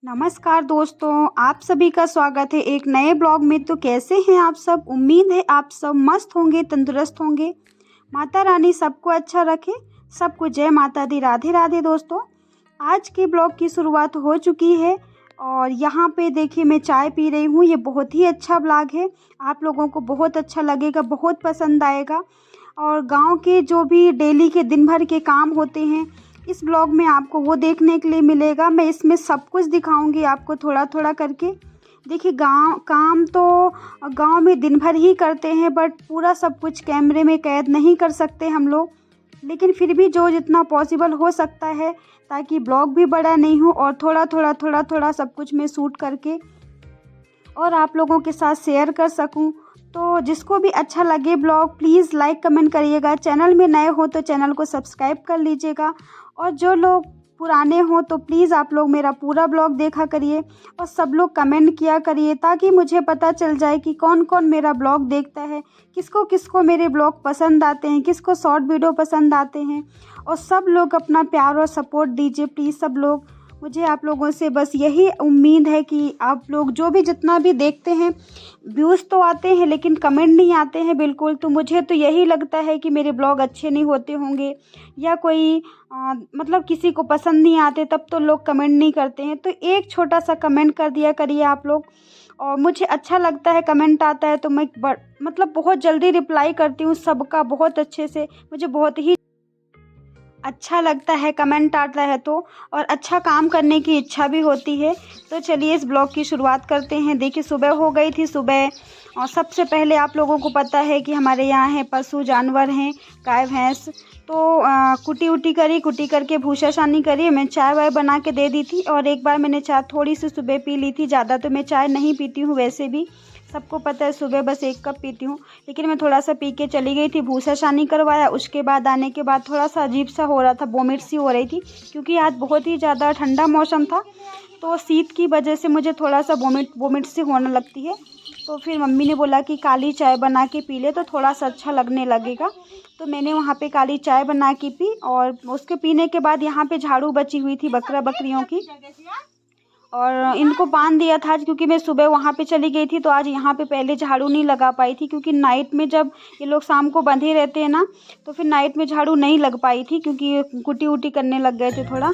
नमस्कार दोस्तों, आप सभी का स्वागत है एक नए ब्लॉग में। तो कैसे हैं आप सब? उम्मीद है आप सब मस्त होंगे, तंदुरुस्त होंगे। माता रानी सबको अच्छा रखे। सबको जय माता दी। राधे राधे दोस्तों। आज के ब्लॉग की शुरुआत हो चुकी है और यहाँ पे देखिए मैं चाय पी रही हूँ। ये बहुत ही अच्छा ब्लॉग है, आप लोगों को बहुत अच्छा लगेगा, बहुत पसंद आएगा। और गांव के जो भी डेली के दिन भर के काम होते हैं, इस ब्लॉग में आपको वो देखने के लिए मिलेगा। मैं इसमें सब कुछ दिखाऊंगी आपको थोड़ा थोड़ा करके। देखिए गांव काम तो गांव में दिन भर ही करते हैं, बट पूरा सब कुछ कैमरे में कैद नहीं कर सकते हम लोग, लेकिन फिर भी जो जितना पॉसिबल हो सकता है, ताकि ब्लॉग भी बड़ा नहीं हो और थोड़ा सब कुछ मैं शूट करके और आप लोगों के साथ शेयर कर सकूं। तो जिसको भी अच्छा लगे ब्लॉग, प्लीज़ लाइक कमेंट करिएगा। चैनल में नए हो तो चैनल को सब्सक्राइब कर लीजिएगा, और जो लोग पुराने हो तो प्लीज़ आप लोग मेरा पूरा ब्लॉग देखा करिए और सब लोग कमेंट किया करिए, ताकि मुझे पता चल जाए कि कौन कौन मेरा ब्लॉग देखता है, किसको किसको मेरे ब्लॉग पसंद आते हैं, किसको शॉर्ट वीडियो पसंद आते हैं। और सब लोग अपना प्यार और सपोर्ट दीजिए प्लीज़। सब लोग, मुझे आप लोगों से बस यही उम्मीद है कि आप लोग जो भी जितना भी देखते हैं, व्यूज़ तो आते हैं लेकिन कमेंट नहीं आते हैं बिल्कुल। तो मुझे तो यही लगता है कि मेरे ब्लॉग अच्छे नहीं होते होंगे, या कोई मतलब किसी को पसंद नहीं आते, तब तो लोग कमेंट नहीं करते हैं। तो एक छोटा सा कमेंट कर दिया करिए आप लोग, और मुझे अच्छा लगता है कमेंट आता है तो मैं मतलब बहुत जल्दी रिप्लाई करती हूँ सबका, बहुत अच्छे से। मुझे बहुत ही अच्छा लगता है कमेंट आता है तो, और अच्छा काम करने की इच्छा भी होती है। तो चलिए इस ब्लॉग की शुरुआत करते हैं। देखिए सुबह हो गई थी सुबह, और सबसे पहले आप लोगों को पता है कि हमारे यहाँ है पशु जानवर हैं, गाय भैंस। तो कुटी उटी करी, कुटी करके भूसा शानी करी। मैं चाय वाय बना के दे दी थी, और एक बार मैंने चाय थोड़ी सी सुबह पी ली थी। ज़्यादा तो मैं चाय नहीं पीती हूँ वैसे भी, सबको पता है सुबह बस 1 कप पीती हूँ, लेकिन मैं थोड़ा सा पी के चली गई थी। भूसा शानी करवाया, उसके बाद आने के बाद थोड़ा सा अजीब सा हो रहा था, वोमिट सी हो रही थी, क्योंकि आज बहुत ही ज़्यादा ठंडा मौसम था। तो शीत की वजह से मुझे थोड़ा सा वोमिट सी होने लगती है। तो फिर मम्मी ने बोला कि काली चाय बना के पी ले तो थोड़ा सा अच्छा लगने लगेगा। तो मैंने वहाँ पे काली चाय बना के पी, और उसके पीने के बाद यहाँ पे झाड़ू बची हुई थी बकरियों की, और इनको बांध दिया था आज, क्योंकि मैं सुबह वहाँ पे चली गई थी। तो आज यहाँ पे पहले झाड़ू नहीं लगा पाई थी, क्योंकि नाइट में जब ये लोग शाम को बंधे रहते हैं ना, तो फिर नाइट में झाड़ू नहीं लग पाई थी, क्योंकि ये कुटी उटी करने लग गए थे थोड़ा।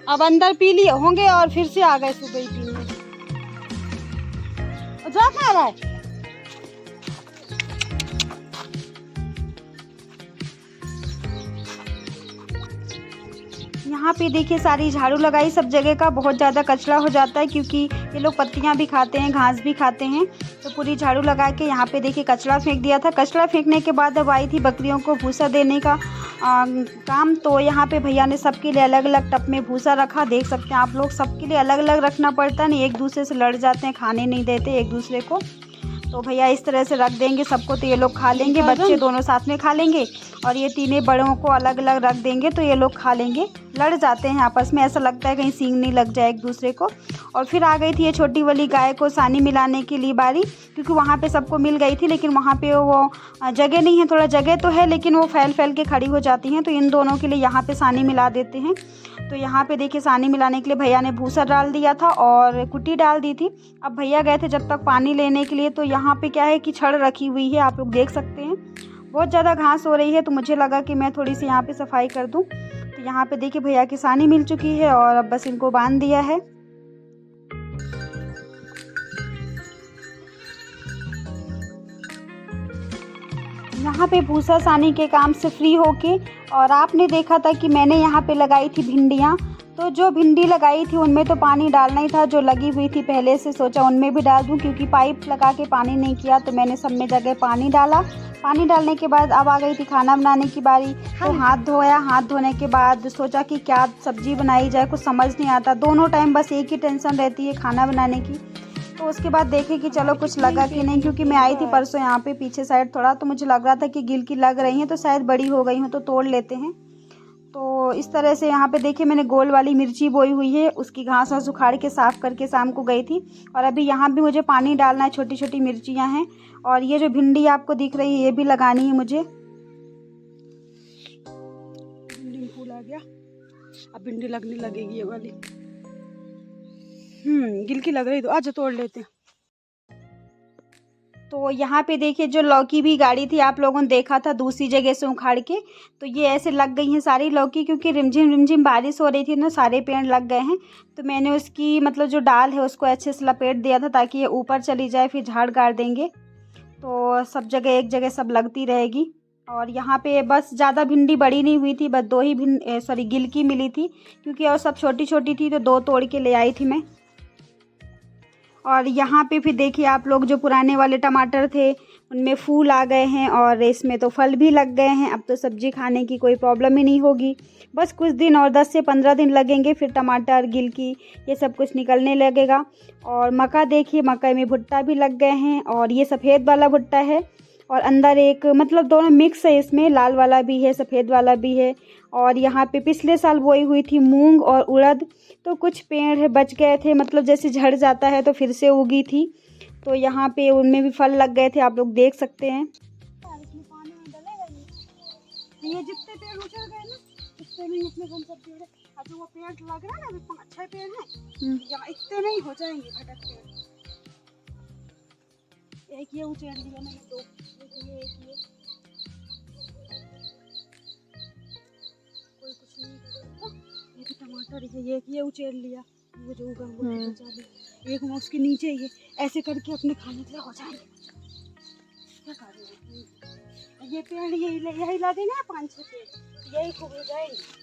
अब अंदर पी लिए होंगे और फिर से आ गए सुबह ही पीने। जा कहाँ रहा है? यहाँ पे देखिए सारी झाड़ू लगाई, सब जगह का बहुत ज़्यादा कचरा हो जाता है, क्योंकि ये लोग पत्तियाँ भी खाते हैं, घास भी खाते हैं। तो पूरी झाड़ू लगा के यहाँ पे देखिए कचरा फेंक दिया था। कचरा फेंकने के बाद अब आई थी बकरियों को भूसा देने का काम। तो यहाँ पे भैया ने सबके लिए अलग अलग टब में भूसा रखा। देख सकते हैं आप लोग, सबके लिए अलग अलग रखना पड़ता है, नहीं एक दूसरे से लड़ जाते हैं, खाने नहीं देते एक दूसरे को। तो भैया इस तरह से रख देंगे सबको, तो ये लोग खा लेंगे, बच्चे दोनों साथ में खा लेंगे, और ये तीनों बड़ों को अलग अलग रख देंगे तो ये लोग खा लेंगे। लड़ जाते हैं आपस में, ऐसा लगता है कहीं सींग नहीं लग जाए एक दूसरे को। और फिर आ गई थी ये छोटी वाली गाय को सानी मिलाने के लिए बारी, क्योंकि वहाँ पे सबको मिल गई थी, लेकिन वहाँ पे वो जगह नहीं है। थोड़ा जगह तो है लेकिन वो फैल फैल के खड़ी हो जाती हैं, तो इन दोनों के लिए यहाँ पे सानी मिला देते हैं। तो यहाँ पे देखिए सानी मिलाने के लिए भैया ने भूसा डाल दिया था और कुट्टी डाल दी थी। अब भैया गए थे जब तक पानी लेने के लिए। तो यहाँ पे क्या है कि छड़ रखी हुई है, आप लोग देख सकते हैं, बहुत ज़्यादा घास हो रही है, तो मुझे लगा कि मैं थोड़ी सी यहाँ पे सफाई कर दूँ। तो यहाँ पे देखिए भैया की सानी मिल चुकी है, और अब बस इनको बांध दिया है। यहाँ पे भूसा सानी के काम से फ्री होके, और आपने देखा था कि मैंने यहाँ पे लगाई थी भिंडियाँ। तो जो भिंडी लगाई थी उनमें तो पानी डालना ही था, जो लगी हुई थी पहले से सोचा उनमें भी डाल दूँ, क्योंकि पाइप लगा के पानी नहीं किया, तो मैंने सब में जगह पानी डाला। पानी डालने के बाद अब आ गई थी खाना बनाने की बारी। तो हाथ धोया, हाथ धोने के बाद सोचा कि क्या सब्जी बनाई जाए, कुछ समझ नहीं आता। दोनों टाइम बस एक ही टेंशन रहती है खाना बनाने की। तो उसके बाद देखे कि चलो कुछ लगा कि नहीं, क्योंकि मैं आई थी परसों यहाँ पे पीछे साइड थोड़ा, तो मुझे लग रहा था कि गिलकी लग रही हैं तो शायद बड़ी हो गई हूँ तो तोड़ लेते हैं। तो इस तरह से यहाँ पे देखिए मैंने गोल वाली मिर्ची बोई हुई है, उसकी घास वास उखाड़ के साफ़ करके शाम को गई थी। और अभी यहाँ भी मुझे पानी डालना है, छोटी छोटी मिर्चियाँ हैं। और ये जो भिंडी आपको दिख रही है ये भी लगानी है मुझे। भिंडी में फूल आ गया, अब भिंडी लगने लगेगी ये वाली। गिलकी लग रही तो आज तोड़ लेते हैं। तो यहाँ पे देखिए जो लौकी भी गाड़ी थी आप लोगों ने देखा था दूसरी जगह से उखाड़ के, तो ये ऐसे लग गई हैं सारी लौकी, क्योंकि रिमझिम बारिश हो रही थी ना, सारे पेड़ लग गए हैं। तो मैंने उसकी मतलब जो डाल है उसको अच्छे से लपेट दिया था ताकि ये ऊपर चली जाए, फिर झाड़ गाड़ देंगे तो सब जगह एक जगह सब लगती रहेगी। और यहाँ पे बस ज़्यादा भिंडी बड़ी नहीं हुई थी, बस 2 ही गिलकी मिली थी, क्योंकि और सब छोटी छोटी थी तो 2 तोड़ के ले आई थी मैं। और यहाँ पे फिर देखिए आप लोग जो पुराने वाले टमाटर थे उनमें फूल आ गए हैं और इसमें तो फल भी लग गए हैं। अब तो सब्ज़ी खाने की कोई प्रॉब्लम ही नहीं होगी। बस कुछ दिन और 10 से 15 दिन लगेंगे, फिर टमाटर गिलकी ये सब कुछ निकलने लगेगा। और मक्का देखिए, मक्का में भुट्टा भी लग गए हैं और ये सफ़ेद वाला भुट्टा है और अंदर एक मतलब दोनों मिक्स है, इसमें लाल वाला भी है सफ़ेद वाला भी है। और यहाँ पे पिछले साल बोई हुई थी मूंग और उड़द, तो कुछ पेड़ है बच गए थे, मतलब जैसे झड़ जाता है तो फिर से उगी थी, तो यहाँ पे उनमें भी फल लग गए थे, आप लोग देख सकते हैं। ये जितने पेड़ उछल गए ना इतने में इसमें कौन सा पेड़ है, जो वो पेड़ लग रहा है ना 5-6 पेड़ है यहाँ, इतने में ही हो जाएंगे भटक पेड़। एक ये उछेड़ लिया मैंने, 2 एक ये कोई कुछ नहीं करेगा। ये भी टमाटर है, ये उछेड़ लिया, वो जो उगा वो बचा लिया, एक मैं उसके नीचे ये ऐसे करके अपने खाने के लिए हो जाएंगे। क्या कर रहे हैं ये पेड़, यही लगे ना 5-6 पेड़, यही खूब हो जाएंगे।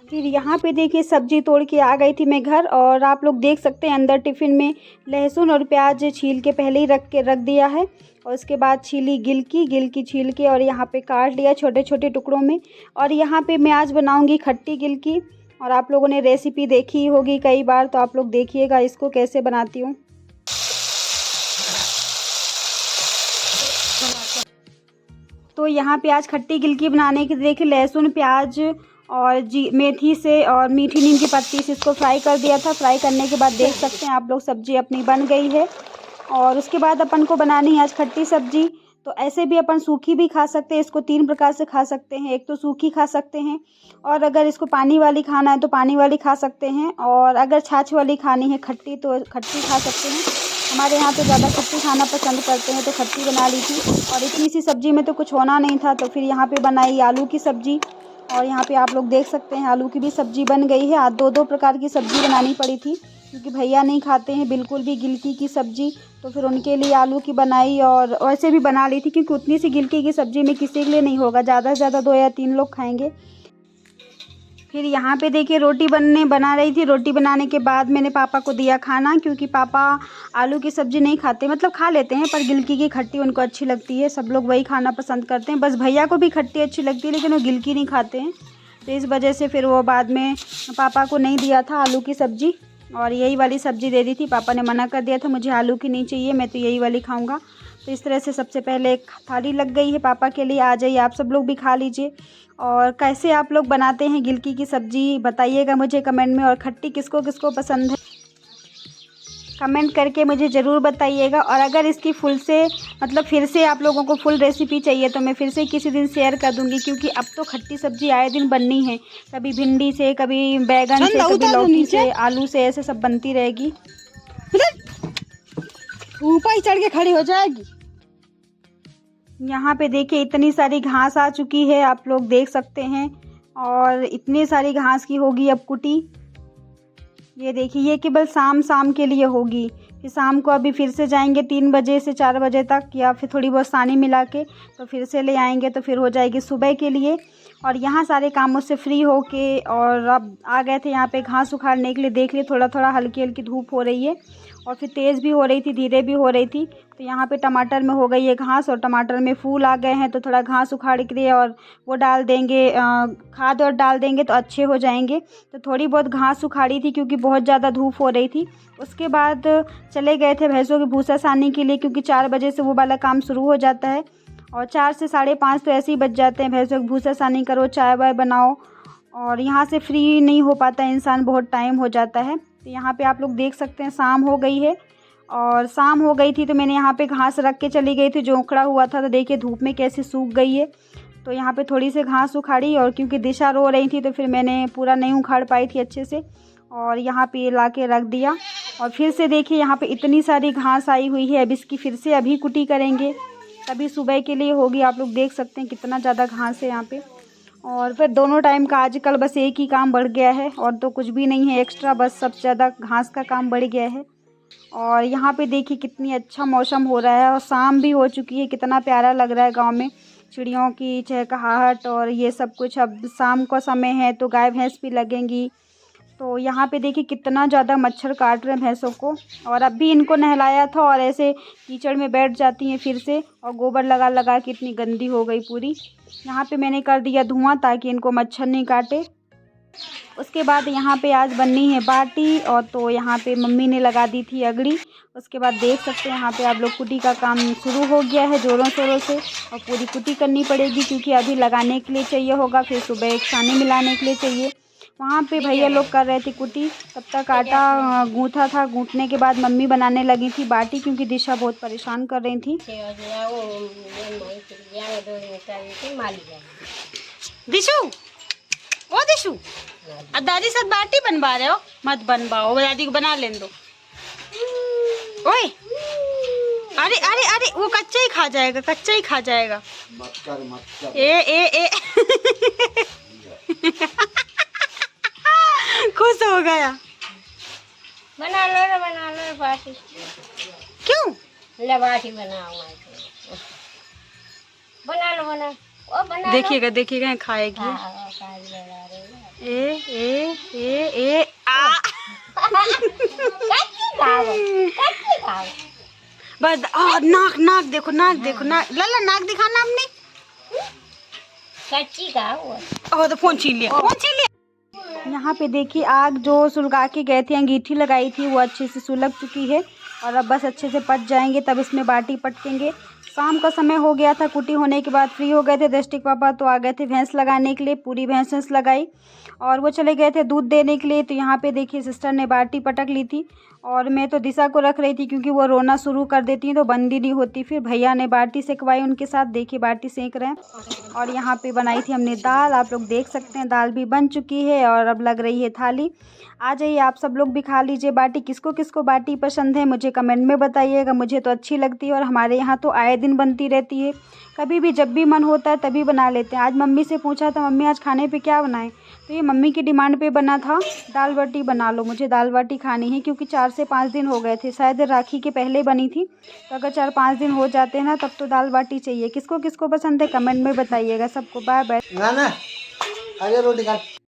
फिर यहाँ पे देखिए सब्जी तोड़ के आ गई थी मैं घर, और आप लोग देख सकते हैं अंदर टिफ़िन में लहसुन और प्याज छील के पहले ही रख दिया है। और उसके बाद छीली गिलकी छील के और यहाँ पे काट लिया छोटे छोटे टुकड़ों में। और यहाँ पे मैं आज बनाऊँगी खट्टी गिलकी, और आप लोगों ने रेसिपी देखी होगी कई बार, तो आप लोग देखिएगा इसको कैसे बनाती हूँ। तो यहाँ पे आज खट्टी गिलकी बनाने के देखिए लहसुन प्याज और मेथी से और मीठी नीम की पत्ती से इसको फ्राई कर दिया था। फ्राई करने के बाद देख सकते हैं आप लोग सब्ज़ी अपनी बन गई है। और उसके बाद अपन को बनानी है आज खट्टी सब्ज़ी। तो ऐसे भी अपन सूखी भी खा सकते हैं, इसको 3 प्रकार से खा सकते हैं। एक तो सूखी खा सकते हैं, और अगर इसको पानी वाली खाना है तो पानी वाली खा सकते हैं, और अगर छाछ वाली खानी है खट्टी तो खट्टी खा सकते हैं। हमारे यहाँ तो ज़्यादा खट्टी खाना पसंद करते हैं तो खट्टी बना ली थी। और इतनी सी सब्ज़ी में तो कुछ होना नहीं था, तो फिर यहाँ पे बनाई आलू की सब्ज़ी। और यहाँ पे आप लोग देख सकते हैं आलू की भी सब्ज़ी बन गई है। आज 2-2 प्रकार की सब्ज़ी बनानी पड़ी थी, क्योंकि भैया नहीं खाते हैं बिल्कुल भी गिलकी की सब्ज़ी, तो फिर उनके लिए आलू की बनाई। और वैसे भी बना ली थी, क्योंकि उतनी सी गिलकी की सब्ज़ी में किसी के लिए नहीं होगा, ज़्यादा से ज़्यादा 2 या 3 लोग खाएंगे। फिर यहाँ पे देखिए रोटी बना रही थी। रोटी बनाने के बाद मैंने पापा को दिया खाना, क्योंकि पापा आलू की सब्ज़ी नहीं खाते, मतलब खा लेते हैं पर गिलकी की खट्टी उनको अच्छी लगती है। सब लोग वही खाना पसंद करते हैं, बस भैया को भी खट्टी अच्छी लगती है लेकिन वो गिलकी नहीं खाते हैं, तो इस वजह से फिर वो बाद में पापा को नहीं दिया था आलू की सब्ज़ी, और यही वाली सब्ज़ी दे दी थी। पापा ने मना कर दिया था, मुझे आलू की नहीं चाहिए, मैं तो यही वाली खाऊंगा। तो इस तरह से सबसे पहले एक थाली लग गई है पापा के लिए। आ जाइए आप सब लोग भी खा लीजिए। और कैसे आप लोग बनाते हैं गिलकी की सब्ज़ी बताइएगा मुझे कमेंट में, और खट्टी किसको किसको पसंद है कमेंट करके मुझे ज़रूर बताइएगा। और अगर इसकी फुल से मतलब फिर से आप लोगों को फुल रेसिपी चाहिए तो मैं फिर से किसी दिन शेयर कर दूंगी, क्योंकि अब तो खट्टी सब्ज़ी आए दिन बननी है, कभी भिंडी से, कभी बैगन से, कभी लौकी से, आलू से, ऐसे सब बनती रहेगी। ऊपर ही चढ़ के खड़ी हो जाएगी। यहाँ पे देखिए इतनी सारी घास आ चुकी है, आप लोग देख सकते हैं, और इतनी सारी घास की होगी अब कुटी। ये देखिए ये केवल शाम के लिए होगी, फिर शाम को अभी फिर से जाएंगे 3 बजे से 4 बजे तक, या फिर थोड़ी बहुत सानी मिला के तो फिर से ले आएंगे, तो फिर हो जाएगी सुबह के लिए। और यहाँ सारे कामों से फ्री होके और अब आ गए थे यहाँ पे घास उखाड़ने के लिए। देख लिए थोड़ा थोड़ा हल्की हल्की धूप हो रही है, और फिर तेज़ भी हो रही थी, धीरे भी हो रही थी। तो यहाँ पे टमाटर में हो गई है घास और टमाटर में फूल आ गए हैं, तो थोड़ा घास उखाड़ के और वो डाल देंगे, खाद और डाल देंगे तो अच्छे हो जाएंगे। तो थोड़ी बहुत घास उखाड़ी थी क्योंकि बहुत ज़्यादा धूप हो रही थी। उसके बाद चले गए थे भैंसों के भूसा सानने के लिए, क्योंकि 4 बजे से वो वाला काम शुरू हो जाता है और 4 से 5:30 तो ऐसे ही बज जाते हैं। भैंसों के भूसा सानी करो, चाय वाय बनाओ, और यहाँ से फ्री नहीं हो पाता इंसान, बहुत टाइम हो जाता है। तो यहाँ पे आप लोग देख सकते हैं शाम हो गई है, और शाम हो गई थी तो मैंने यहाँ पे घास रख के चली गई थी जो उखड़ा हुआ था। तो देखिए धूप में कैसे सूख गई है। तो यहाँ पे थोड़ी सी घास उखाड़ी, और क्योंकि दिशा रो रही थी तो फिर मैंने पूरा नहीं उखाड़ पाई थी अच्छे से, और यहाँ पे ला के रख दिया। और फिर से देखिए यहाँ पे इतनी सारी घास आई हुई है। अब इसकी फिर से अभी कुटी करेंगे, तभी सुबह के लिए होगी। आप लोग देख सकते हैं कितना ज़्यादा घास है यहाँ पे। और फिर दोनों टाइम का आजकल बस एक ही काम बढ़ गया है, और तो कुछ भी नहीं है एक्स्ट्रा, बस सबसे ज़्यादा घास का काम बढ़ गया है। और यहाँ पे देखिए कितनी अच्छा मौसम हो रहा है, और शाम भी हो चुकी है। कितना प्यारा लग रहा है गांव में चिड़ियों की चहचहाहट और ये सब कुछ। अब शाम का समय है तो गाय भैंस भी लगेंगी। तो यहाँ पे देखिए कितना ज़्यादा मच्छर काट रहे हैं भैंसों को। और अब भी इनको नहलाया था और ऐसे कीचड़ में बैठ जाती हैं फिर से, और गोबर लगा लगा के इतनी गंदी हो गई पूरी। यहाँ पे मैंने कर दिया धुआं ताकि इनको मच्छर नहीं काटे। उसके बाद यहाँ पे आज बननी है बाटी, और तो यहाँ पे मम्मी ने लगा दी थी अगड़ी। उसके बाद देख सकते हैं यहाँ पे आप लोग कुटी का काम शुरू हो गया है ज़ोरों शोरों से, और पूरी कुटी करनी पड़ेगी क्योंकि अभी लगाने के लिए चाहिए होगा, फिर सुबह एक सानी मिलाने के लिए चाहिए। वहाँ पे भैया लोग कर रहे थे कुटी, तब तक आटा गूँथा था। गूँथने के बाद मम्मी बनाने लगी थी बाटी, क्योंकि दिशा बहुत परेशान कर रही थी। दिशु, ओ दिशु, अब दादी साथ बाटी बनवा रहे हो? मत बनवाओ, दादी को बना लेने दो। ओए, अरे अरे अरे, वो कच्चा ही खा जाएगा, कच्चा ही खा जाएगा। मत कर। ए खुश हो गया। बना लो बाटी। क्यों? ले बाटी बनाओ, बना लो। देखिएगा खाएगी। ए आ बस नाक देखो, लल्ला नाक दिखाना आपने। कच्ची का ओ तो फोन छीन लिया। यहाँ पे देखिए आग जो सुलगा के गए थे, अंगीठी लगाई थी, वो अच्छे से सुलग चुकी है, और अब बस अच्छे से पक जाएंगे तब इसमें बाटी पटकेंगे। शाम का समय हो गया था, कुटी होने के बाद फ्री हो गए थे दृष्टिक पापा, तो आ गए थे भैंस लगाने के लिए। पूरी भैंस लगाई और वो चले गए थे दूध देने के लिए। तो यहाँ पे देखिए सिस्टर ने बाटी पटक ली थी, और मैं तो दिशा को रख रही थी क्योंकि वो रोना शुरू कर देती है तो बंदी नहीं होती। फिर भैया ने बाटी सेकवाई उनके साथ, देखिए बाटी सेक रहे हैं। और यहाँ पे बनाई थी हमने दाल, आप लोग देख सकते हैं दाल भी बन चुकी है, और अब लग रही है थाली। आ जाइए आप सब लोग भी खा लीजिए बाटी। किसको किसको बाटी पसंद है मुझे कमेंट में बताइएगा। मुझे तो अच्छी लगती है, और हमारे यहाँ तो आए दिन बनती रहती है। कभी भी जब भी मन होता है तभी बना लेते हैं। आज मम्मी से पूछा था मम्मी आज खाने पे क्या बनाएं, तो ये मम्मी की डिमांड पे बना था दाल बाटी बना लो, मुझे दाल बाटी खानी है। क्योंकि 4 से 5 दिन हो गए थे, शायद राखी के पहले बनी थी, तो अगर 4-5 दिन हो जाते हैं ना तब तो दाल बाटी चाहिए। किसको किसको पसंद है कमेंट में बताइएगा। सबको बाय बाय। ना आगे रोटी खा।